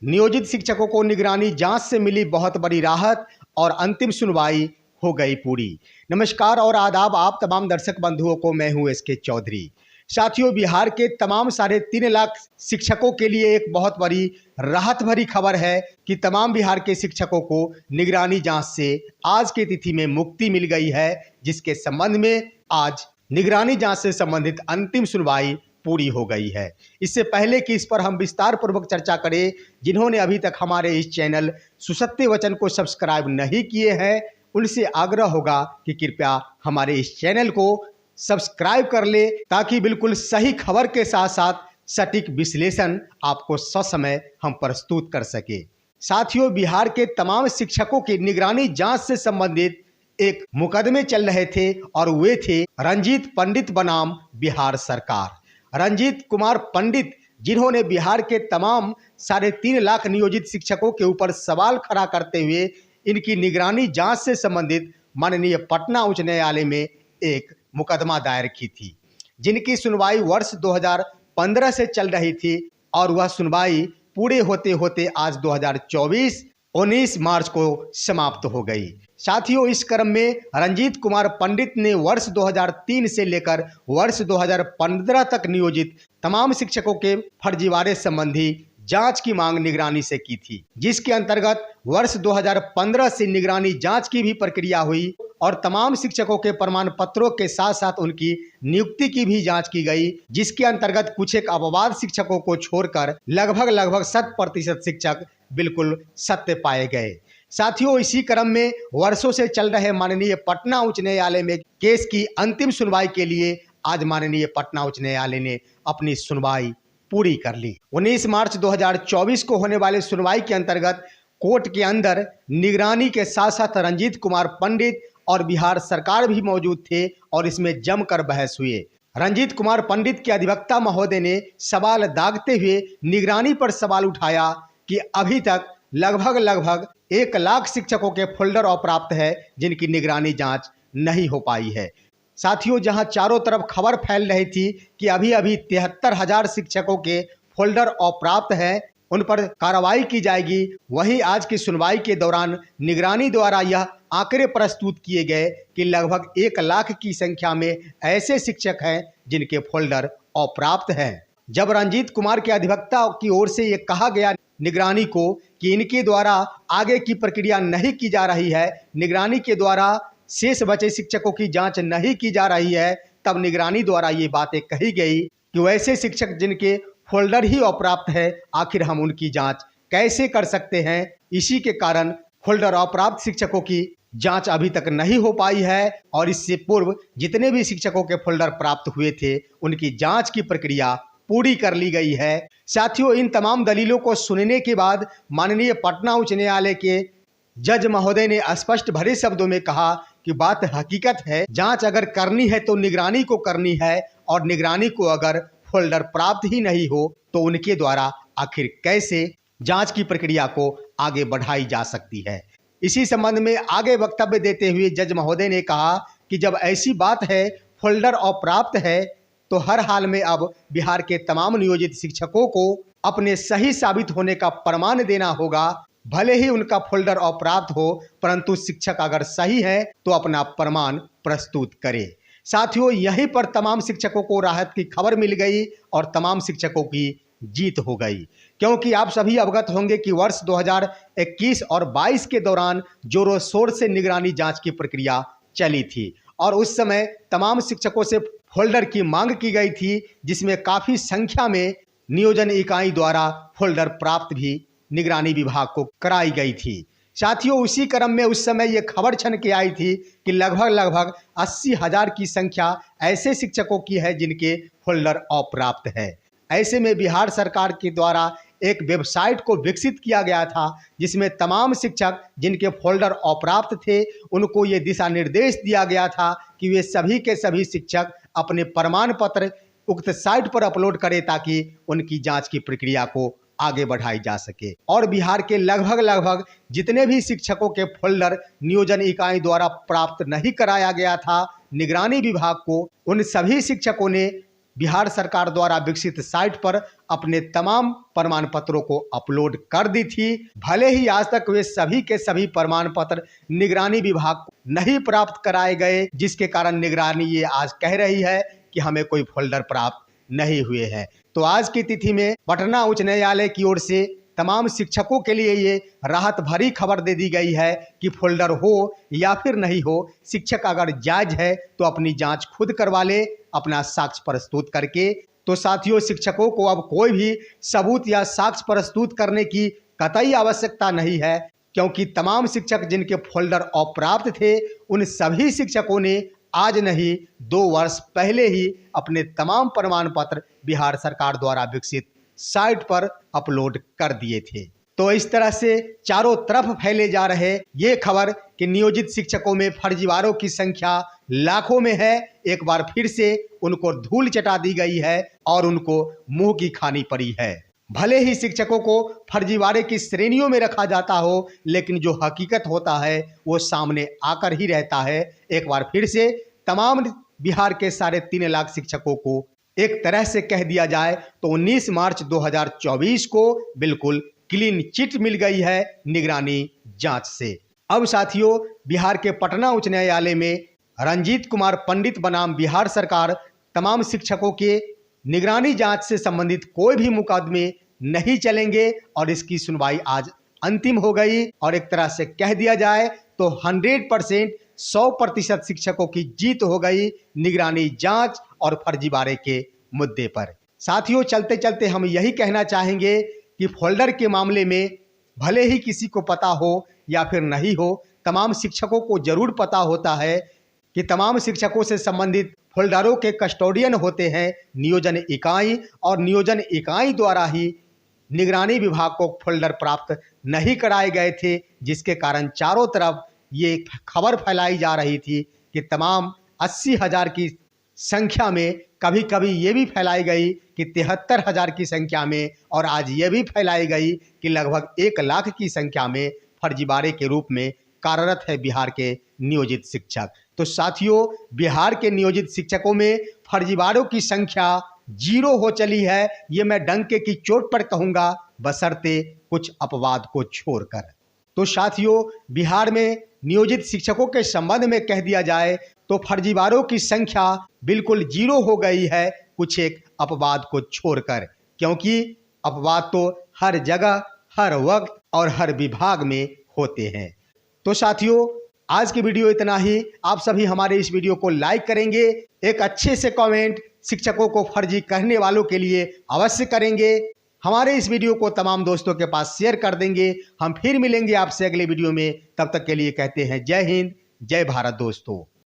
नियोजित शिक्षकों को निगरानी जांच से मिली बहुत बड़ी राहत और अंतिम सुनवाई हो गई पूरी। नमस्कार और आदाब आप तमाम दर्शक बंधुओं को, मैं हूं एसके चौधरी। साथियों, बिहार के तमाम 3.5 लाख शिक्षकों के लिए एक बहुत बड़ी राहत भरी खबर है कि तमाम बिहार के शिक्षकों को निगरानी जांच से आज की तिथि में मुक्ति मिल गई है, जिसके संबंध में आज निगरानी जांच से संबंधित अंतिम सुनवाई पूरी हो गई है। इससे पहले कि इस पर हम विस्तार पूर्वक चर्चा करें, जिन्होंने अभी तक हमारे इस चैनल सुसत्य वचन को सब्सक्राइब नहीं किए हैं, उनसे आग्रह होगा कि कृपया हमारे इस चैनल को सब्सक्राइब कर ले, ताकि बिल्कुल सही खबर के साथ साथ सटीक विश्लेषण आपको ससमय हम प्रस्तुत कर सके। साथियों, बिहार के तमाम शिक्षकों की निगरानी जांच से संबंधित एक मुकदमे चल रहे थे और वे थे रंजीत पंडित बनाम बिहार सरकार। रंजीत कुमार पंडित, जिन्होंने बिहार के तमाम 3.5 लाख नियोजित शिक्षकों के ऊपर सवाल खड़ा करते हुए इनकी निगरानी जांच से संबंधित माननीय पटना उच्च न्यायालय में एक मुकदमा दायर की थी, जिनकी सुनवाई वर्ष 2015 से चल रही थी और वह सुनवाई पूरे होते होते आज 2024 19 मार्च को समाप्त हो गई। साथियों, इस क्रम में रंजीत कुमार पंडित ने वर्ष 2003 से लेकर वर्ष 2015 तक नियोजित तमाम शिक्षकों के फर्जीवाड़े संबंधी जांच की मांग निगरानी से की थी, जिसके अंतर्गत वर्ष 2015 से निगरानी जांच की भी प्रक्रिया हुई और तमाम शिक्षकों के प्रमाण पत्रों के साथ साथ उनकी नियुक्ति की भी जांच की गई, जिसके अंतर्गत कुछ एक अपवाद शिक्षकों को छोड़कर लगभग 100% शिक्षक बिल्कुल सत्य पाए गए। साथियों, इसी क्रम में वर्षों से चल रहे माननीय पटना उच्च न्यायालय में केस की अंतिम सुनवाई के लिए आज माननीय पटना उच्च न्यायालय ने अपनी सुनवाई पूरी कर ली। 19 मार्च 2024 को होने वाले सुनवाई के अंतर्गत कोर्ट के अंदर निगरानी के साथ साथ रंजीत कुमार पंडित और बिहार सरकार भी मौजूद थे और इसमें जमकर बहस हुए। रंजीत कुमार पंडित के अधिवक्ता महोदय ने सवाल दागते हुए निगरानी पर सवाल उठाया कि अभी तक लगभग 1 लाख शिक्षकों के फोल्डर अप्राप्त है, जिनकी निगरानी जांच नहीं हो पाई है। साथियों, जहां चारों तरफ खबर फैल रही थी कि अभी 73,000 शिक्षकों के फोल्डर अप्राप्त है, उन पर कार्रवाई की जाएगी, वहीं आज की सुनवाई के दौरान निगरानी द्वारा यह आंकड़े प्रस्तुत किए गए कि लगभग 1 लाख की संख्या में ऐसे शिक्षक हैं जिनके फोल्डर अप्राप्त हैं। जब रंजीत कुमार के अधिवक्ता की ओर से ये कहा गया निगरानी को कि इनके द्वारा आगे की प्रक्रिया नहीं की जा रही है, निगरानी के द्वारा शेष बचे शिक्षकों की जांच नहीं की जा रही है, तब निगरानी द्वारा ये बातें कही गई कि वैसे शिक्षक जिनके फोल्डर ही अप्राप्त है, आखिर हम उनकी जांच कैसे कर सकते हैं। इसी के कारण फोल्डर अप्राप्त शिक्षकों की जांच अभी तक नहीं हो पाई है और इससे पूर्व जितने भी शिक्षकों के फोल्डर प्राप्त हुए थे, उनकी जांच की प्रक्रिया पूरी कर ली गई है। साथियों, इन तमाम दलीलों को सुनने के बाद माननीय पटना उच्च न्यायालय के जज महोदय ने स्पष्ट भरे शब्दों में कहा कि बात हकीकत है, जांच अगर करनी है तो निगरानी को करनी है और निगरानी को अगर फोल्डर प्राप्त ही नहीं हो तो उनके द्वारा आखिर कैसे जांच की प्रक्रिया को आगे बढ़ाई जा सकती है। इसी संबंध में आगे वक्तव्य देते हुए जज महोदय ने कहा कि जब ऐसी बात है, फोल्डर अप्राप्त है, तो हर हाल में अब बिहार के तमाम नियोजित शिक्षकों को अपने सही साबित होने का प्रमाण देना होगा। भले ही उनका फोल्डर अप्राप्त हो, परंतु शिक्षक अगर सही है तो अपना प्रमाण प्रस्तुत करे। साथियों, यहीं पर तमाम शिक्षकों को राहत की खबर मिल गई और तमाम शिक्षकों की जीत हो गई, क्योंकि आप सभी अवगत होंगे कि वर्ष 2021 और 22 के दौरान जोरों शोर से निगरानी जांच की प्रक्रिया चली थी और उस समय तमाम शिक्षकों से फोल्डर की मांग की गई थी, जिसमें काफ़ी संख्या में नियोजन इकाई द्वारा फोल्डर प्राप्त भी निगरानी विभाग को कराई गई थी। साथियों, उसी क्रम में उस समय ये खबर छन के आई थी कि लगभग 80,000 की संख्या ऐसे शिक्षकों की है जिनके फोल्डर अप्राप्त है। ऐसे में बिहार सरकार के द्वारा एक वेबसाइट को विकसित किया गया था, जिसमें तमाम शिक्षक जिनके फोल्डर अप्राप्त थे, उनको ये दिशा निर्देश दिया गया था कि वे सभी के सभी शिक्षक अपने प्रमाण पत्र उक्त साइट पर अपलोड करें, ताकि उनकी जांच की प्रक्रिया को आगे बढ़ाई जा सके। और बिहार के लगभग जितने भी शिक्षकों के फोल्डर नियोजन इकाई द्वारा प्राप्त नहीं कराया गया था निगरानी विभाग को, उन सभी शिक्षकों ने बिहार सरकार द्वारा विकसित साइट पर अपने तमाम प्रमाण पत्रों को अपलोड कर दी थी। भले ही आज तक वे सभी के सभी प्रमाण पत्र निगरानी विभाग को नहीं प्राप्त कराए गए, जिसके कारण निगरानी ये आज कह रही है कि हमें कोई फोल्डर प्राप्त नहीं हुए हैं। तो आज की तिथि में पटना उच्च न्यायालय की ओर से तमाम शिक्षकों के लिए ये राहत भरी खबर दे दी गई है कि फोल्डर हो या फिर नहीं हो, शिक्षक अगर जायज है तो अपनी जांच खुद करवा ले अपना साक्ष्य प्रस्तुत करके। तो साथियों, शिक्षकों को अब कोई भी सबूत या साक्ष्य प्रस्तुत करने की कतई आवश्यकता नहीं है, क्योंकि तमाम शिक्षक जिनके फोल्डर अप्राप्त थे उन सभी शिक्षकों ने आज नहीं 2 वर्ष पहले ही अपने तमाम प्रमाण पत्र बिहार सरकार द्वारा विकसित साइट पर अपलोड कर दिए थे। तो इस तरह से चारों तरफ फैले जा रहे ये खबर कि नियोजित शिक्षकों में फर्जीवाड़ों की संख्या लाखों में है, एक बार फिर से उनको धूल चटा दी गई है और उनको मुंह की खानी पड़ी है। भले ही शिक्षकों को फर्जीवाड़े की श्रेणियों में रखा जाता हो, लेकिन जो हकीकत होता है वो सामने आकर ही रहता है। एक बार फिर से तमाम बिहार के 3.5 लाख शिक्षकों को एक तरह से कह दिया जाए तो 19 मार्च 2024 को बिल्कुल क्लीन चिट मिल गई है निगरानी जांच से। अब साथियों, बिहार के पटना उच्च न्यायालय में रंजीत कुमार पंडित बनाम बिहार सरकार तमाम शिक्षकों के निगरानी जांच से संबंधित कोई भी मुकदमे नहीं चलेंगे और इसकी सुनवाई आज अंतिम हो गई। और एक तरह से कह दिया जाए तो 100% शिक्षकों की जीत हो गई निगरानी जांच और फर्जीवाड़े के मुद्दे पर। साथियों, चलते चलते हम यही कहना चाहेंगे कि फोल्डर के मामले में भले ही किसी को पता हो या फिर नहीं हो, तमाम शिक्षकों को जरूर पता होता है कि तमाम शिक्षकों से संबंधित फोल्डरों के कस्टोडियन होते हैं नियोजन इकाई, और नियोजन इकाई द्वारा ही निगरानी विभाग को फोल्डर प्राप्त नहीं कराए गए थे, जिसके कारण चारों तरफ ये खबर फैलाई जा रही थी कि तमाम 80,000 की संख्या में, कभी कभी ये भी फैलाई गई कि 73,000 की संख्या में, और आज ये भी फैलाई गई कि लगभग 1 लाख की संख्या में फर्जीवाड़े के रूप में कार्यरत है बिहार के नियोजित शिक्षक। तो साथियों, बिहार के नियोजित शिक्षकों में फर्जीवाड़ों की संख्या 0 हो चली है, ये मैं डंके की चोट पर कहूँगा, बशर्ते कुछ अपवाद को छोड़कर। तो साथियों, बिहार में नियोजित शिक्षकों के संबंध में कह दिया जाए तो फर्जीवाड़ों की संख्या बिल्कुल 0 हो गई है, कुछ एक अपवाद को छोड़कर, क्योंकि अपवाद तो हर जगह, हर वक्त और हर विभाग में होते हैं। तो साथियों, आज की वीडियो इतना ही। आप सभी हमारे इस वीडियो को लाइक करेंगे, एक अच्छे से कमेंट शिक्षकों को फर्जी कहने वालों के लिए अवश्य करेंगे, हमारे इस वीडियो को तमाम दोस्तों के पास शेयर कर देंगे। हम फिर मिलेंगे आपसे अगले वीडियो में, तब तक के लिए कहते हैं जय हिंद, जय भारत दोस्तों।